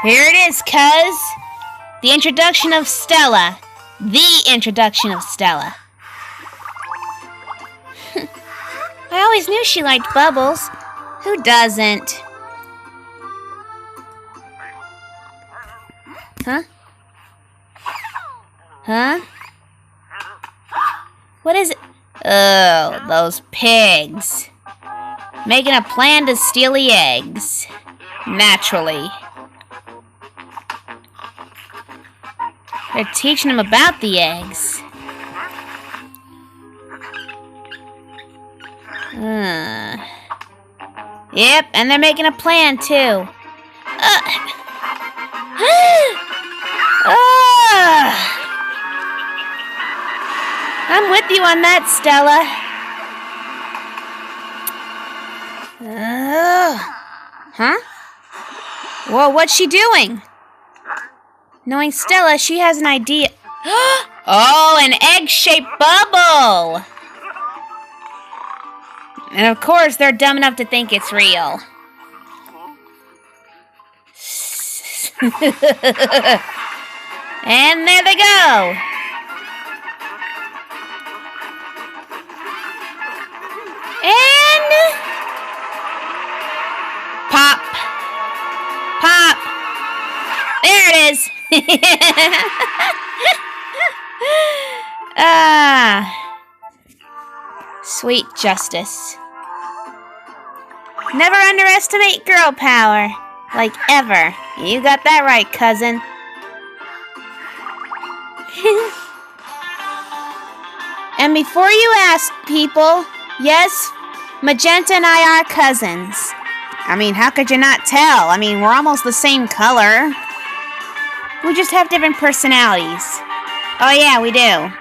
Here it is, cuz. The introduction of Stella. The introduction of Stella. I always knew she liked bubbles. Who doesn't? Huh? Huh? What is it? Oh, those pigs. Making a plan to steal the eggs. Naturally. They're teaching them about the eggs. Yep, and they're making a plan, too. I'm with you on that, Stella. Huh? Whoa, what's she doing? Knowing Stella, she has an idea. Oh, an egg-shaped bubble! And of course, they're dumb enough to think it's real. And there they go! And... pop! Pop! There it is! Sweet justice. Never underestimate girl power. Like ever. You got that right, cousin. And before you ask, people, yes, Magenta and I are cousins. I mean, how could you not tell? I mean, we're almost the same color. We just have different personalities. Oh yeah, we do.